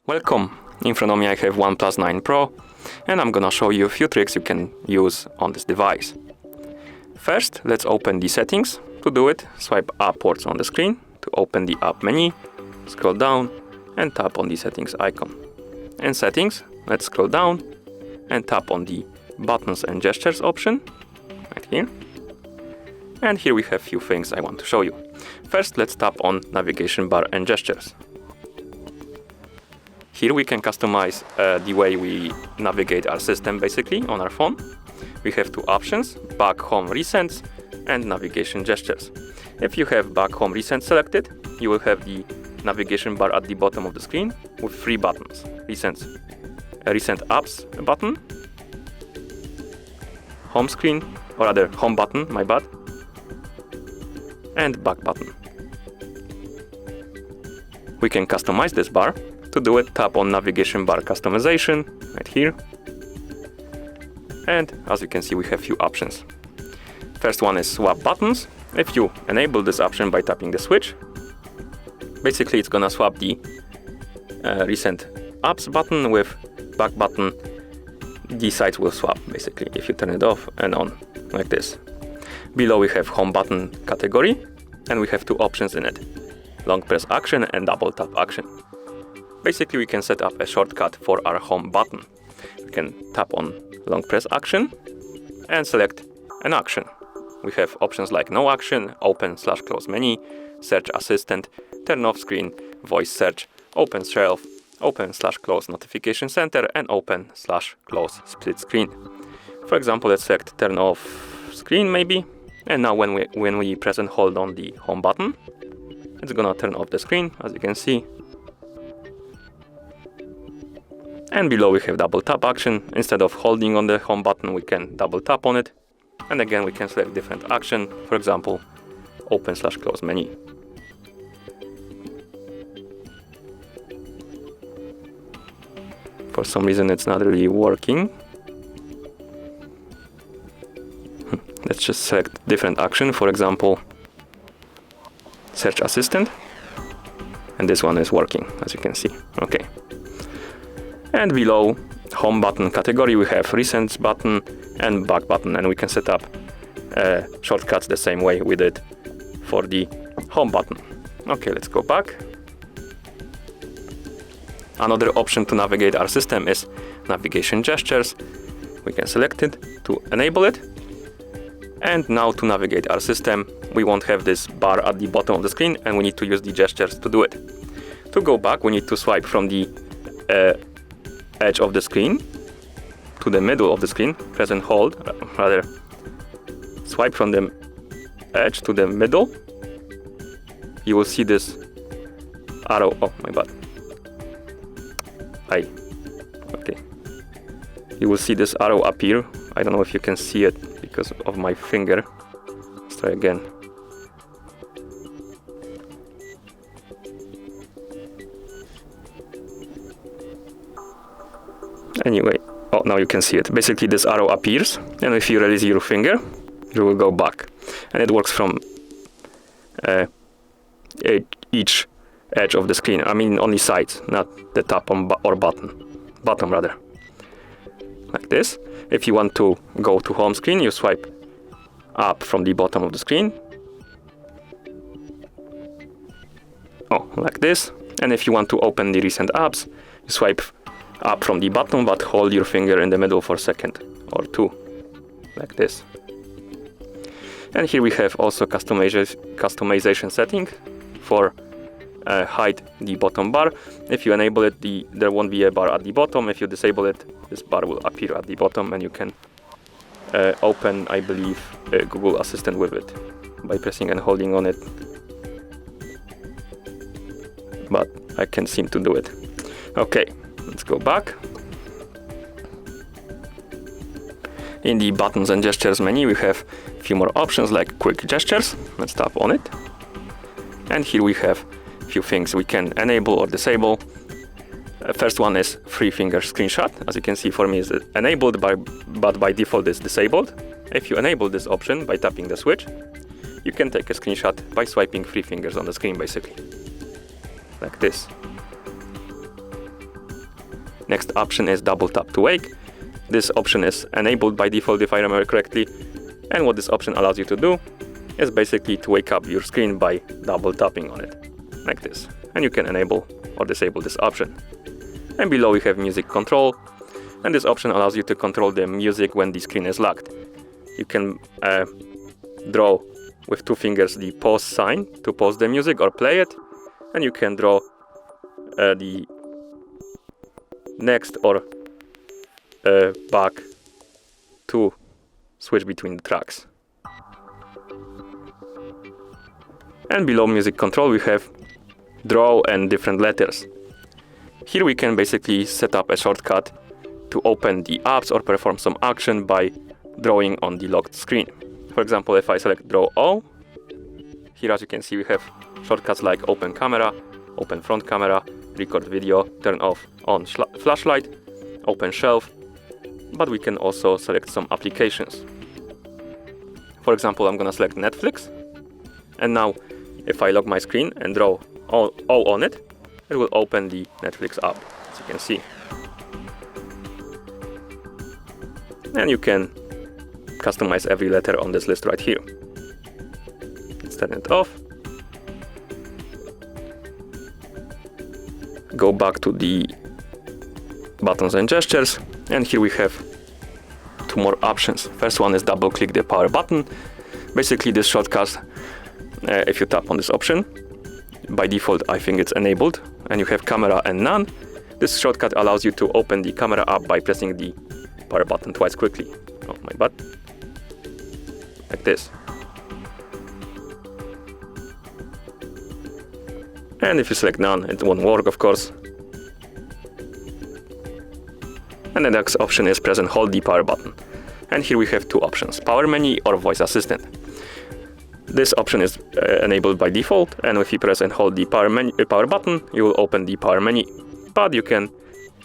Welcome! In front of me I have OnePlus 9 Pro, and I'm gonna show you a few tricks you can use on this device. First, let's open the settings. To do it, swipe upwards on the screen to open the app menu, scroll down and tap on the settings icon. In settings, let's scroll down and tap on the buttons and gestures option, right here. And here we have a few things I want to show you. First, let's tap on navigation bar and gestures. Here we can customize the way we navigate our system basically on our phone. We have two options, back, home, recents, and navigation gestures. If you have back, home, recents selected, you will have the navigation bar at the bottom of the screen with three buttons. Recent apps button, home screen, or rather home button, my bad, and back button. We can customize this bar. To do it, tap on navigation bar customization right here. And as you can see, we have few options. First one is swap buttons. If you enable this option by tapping the switch, basically it's gonna swap the recent apps button with back button. The sides will swap basically if you turn it off and on like this. Below we have home button category, and we have two options in it, long press action and double tap action. Basically we can set up a shortcut for our home button. We can tap on long press action and select an action. We have options like no action, open/close menu, search assistant, turn off screen, voice search, open shelf, open/close notification center, and open/close split screen. For example, let's select turn off screen maybe. And now when we press and hold on the home button, it's gonna turn off the screen, as you can see. And below we have double tap action. Instead of holding on the home button, we can double tap on it. And again, we can select different action. For example, open/close menu. For some reason, it's not really working. Let's just select different action. For example, search assistant. And this one is working, as you can see. Okay. And below home button category, we have recent button and back button, and we can set up shortcuts the same way we did for the home button. Okay, let's go back. Another option to navigate our system is navigation gestures. We can select it to enable it. And now to navigate our system, we won't have this bar at the bottom of the screen, and we need to use the gestures to do it. To go back, we need to swipe from the edge of the screen to the middle of the screen, press and hold, rather swipe from the edge to the middle. You will see this arrow, oh my bad. Okay. You will see this arrow appear. I don't know if you can see it because of my finger. Let's try again. Anyway, oh, now you can see it. Basically this arrow appears, and if you release your finger, you will go back. And it works from each edge of the screen. I mean only sides, not the top or bottom rather. Like this. If you want to go to home screen, you swipe up from the bottom of the screen. Oh, like this. And if you want to open the recent apps, you swipe up from the bottom, but hold your finger in the middle for a second or two, like this. And here we have also customization setting for hide the bottom bar. If you enable it, there won't be a bar at the bottom. If you disable it, this bar will appear at the bottom, and you can open, I believe, Google Assistant with it by pressing and holding on it. But I can't seem to do it. Okay. Let's go back. In the buttons and gestures menu, we have a few more options like quick gestures. Let's tap on it. And here we have a few things we can enable or disable. First one is 3-finger screenshot. As you can see, for me it's enabled, but by default it's disabled. If you enable this option by tapping the switch, you can take a screenshot by swiping 3 fingers on the screen, basically, like this. Next option is double tap to wake. This option is enabled by default if I remember correctly, and what this option allows you to do is basically to wake up your screen by double tapping on it, like this. And you can enable or disable this option. And below we have music control, and this option allows you to control the music when the screen is locked. You can draw with 2 fingers the pause sign to pause the music or play it, and you can draw the next or back to switch between the tracks. And below music control we have draw and different letters. Here we can basically set up a shortcut to open the apps or perform some action by drawing on the locked screen. For example, if I select draw all, here as you can see we have shortcuts like open camera, open front camera, record video, turn off on flashlight, open shelf, but we can also select some applications. For example, I'm gonna select Netflix, and now if I lock my screen and draw O on it, it will open the Netflix app, as you can see. And you can customize every letter on this list right here. Let's turn it off. Go back to the buttons and gestures, and here we have 2 more options. First one is double click the power button. Basically this shortcut, if you tap on this option, by default I think it's enabled, and you have camera and none. This shortcut allows you to open the camera app by pressing the power button twice quickly. Oh my bad. Like this. And if you select none, it won't work, of course. And the next option is press and hold the power button. And here we have 2 options, power menu or voice assistant. This option is enabled by default, and if you press and hold the power button, you will open the power menu. But you can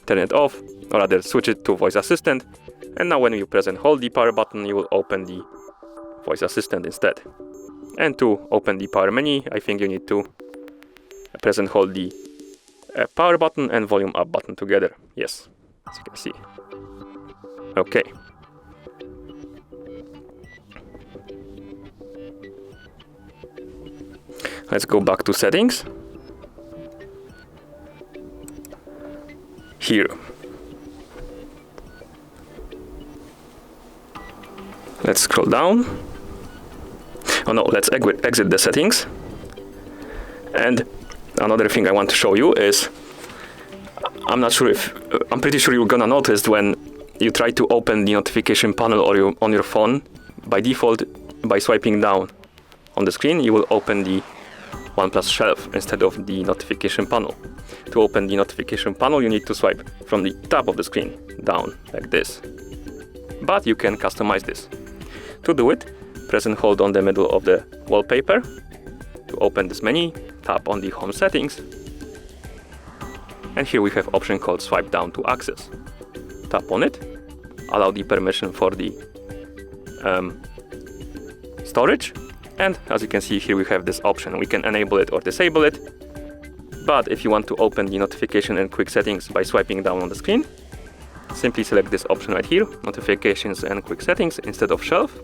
turn it off, or rather switch it to voice assistant. And now when you press and hold the power button, you will open the voice assistant instead. And to open the power menu, I think you need to press and hold the power button and volume up button together. Yes, as you can see. Okay. Let's go back to settings. Here. Let's scroll down. Oh no, let's exit the settings. And another thing I want to show you is, I'm pretty sure you're gonna notice when you try to open the notification panel on your phone, by default, by swiping down on the screen, you will open the OnePlus shelf instead of the notification panel. To open the notification panel, you need to swipe from the top of the screen down, like this. But you can customize this. To do it, press and hold on the middle of the wallpaper. To open this menu, tap on the home settings. And here we have option called swipe down to access. Tap on it, allow the permission for the storage. And as you can see here we have this option. We can enable it or disable it. But if you want to open the notification and quick settings by swiping down on the screen, simply select this option right here, notifications and quick settings instead of shelf.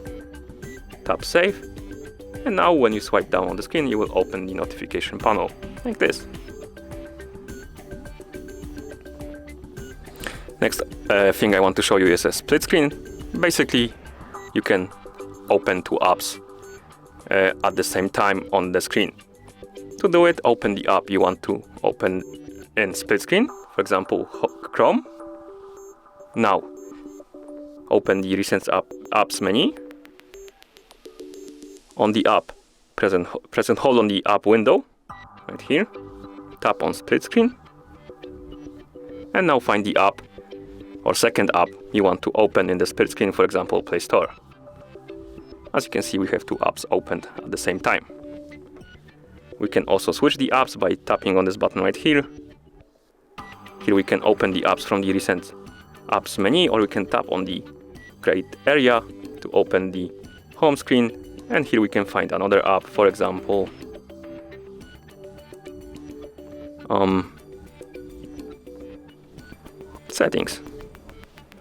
Tap save. And now when you swipe down on the screen, you will open the notification panel, like this. Next thing I want to show you is a split screen. Basically, you can open 2 apps at the same time on the screen. To do it, open the app you want to open in split screen, for example, Chrome. Now, open the recent apps menu. On the app, press and hold on the app window, right here. Tap on split screen. And now find the app or second app you want to open in the split screen, for example, Play Store. As you can see, we have 2 apps opened at the same time. We can also switch the apps by tapping on this button right here. Here we can open the apps from the recent apps menu, or we can tap on the create area to open the home screen And here we can find another app, for example, settings.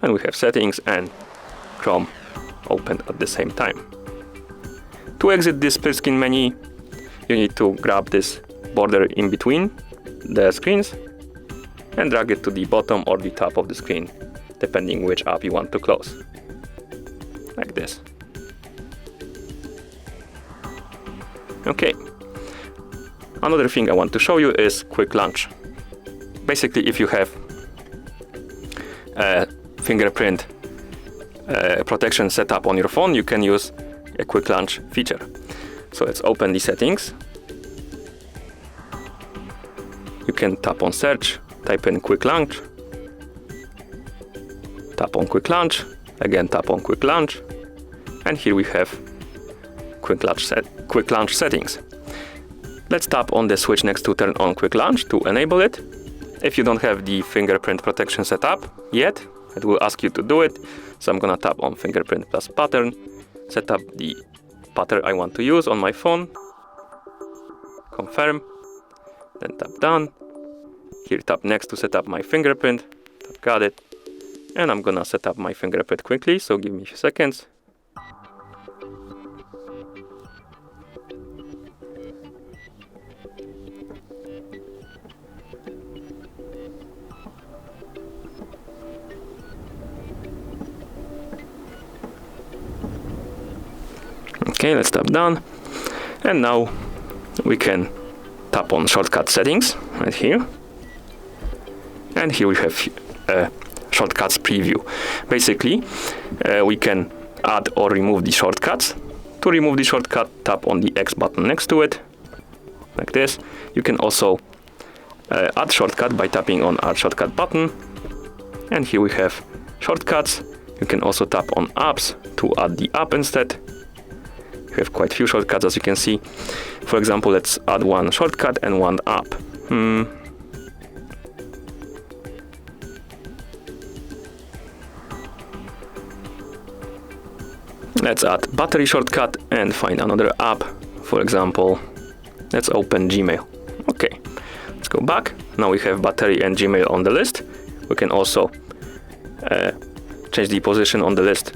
And we have settings and Chrome opened at the same time. To exit this split screen menu, you need to grab this border in between the screens and drag it to the bottom or the top of the screen, depending which app you want to close. Like this. Okay. Another thing I want to show you is quick launch. Basically, if you have a fingerprint protection set up on your phone, you can use a quick launch feature. So let's open the settings. You can tap on search, type in quick launch, tap on quick launch, again tap on quick launch, and here we have quick launch settings. Let's tap on the switch next to turn on quick launch to enable it. If you don't have the fingerprint protection set up yet, it will ask you to do it. So I'm gonna tap on fingerprint plus pattern, set up the pattern I want to use on my phone, confirm, then tap done. Here tap next to set up my fingerprint, tap got it. And I'm gonna set up my fingerprint quickly, so give me a few seconds. Okay, let's tap done. And now we can tap on shortcut settings right here. And here we have shortcuts preview. Basically, we can add or remove the shortcuts. To remove the shortcut, tap on the X button next to it, like this. You can also add shortcut by tapping on Add Shortcut button. And here we have shortcuts. You can also tap on apps to add the app instead. We have quite a few shortcuts, as you can see. For example, let's add one shortcut and one app. Let's add battery shortcut and find another app. For example, let's open Gmail. Okay, let's go back. Now we have battery and Gmail on the list. We can also change the position on the list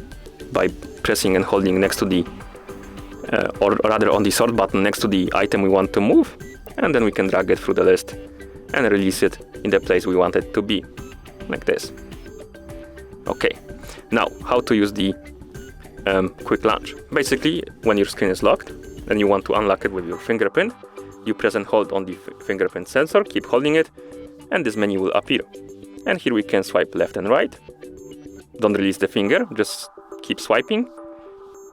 by pressing and holding next to the or rather on the sort button next to the item we want to move, and then we can drag it through the list and release it in the place we want it to be, like this. Okay, now how to use the quick launch. Basically, when your screen is locked and you want to unlock it with your fingerprint, you press and hold on the fingerprint sensor, keep holding it, and this menu will appear. And here we can swipe left and right. Don't release the finger, just keep swiping,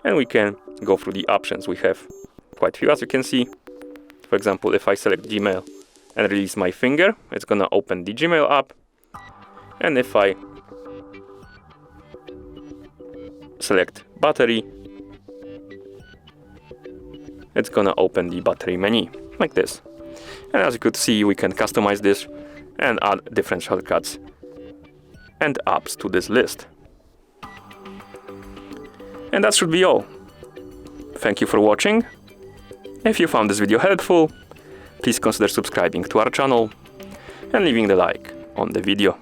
and we can go through the options. We have quite a few, as you can see. For example, if I select Gmail and release my finger, it's gonna open the Gmail app. And if I select battery, it's gonna open the battery menu, like this. And as you could see, we can customize this and add different shortcuts and apps to this list. And that should be all. Thank you for watching. If you found this video helpful, please consider subscribing to our channel and leaving the like on the video.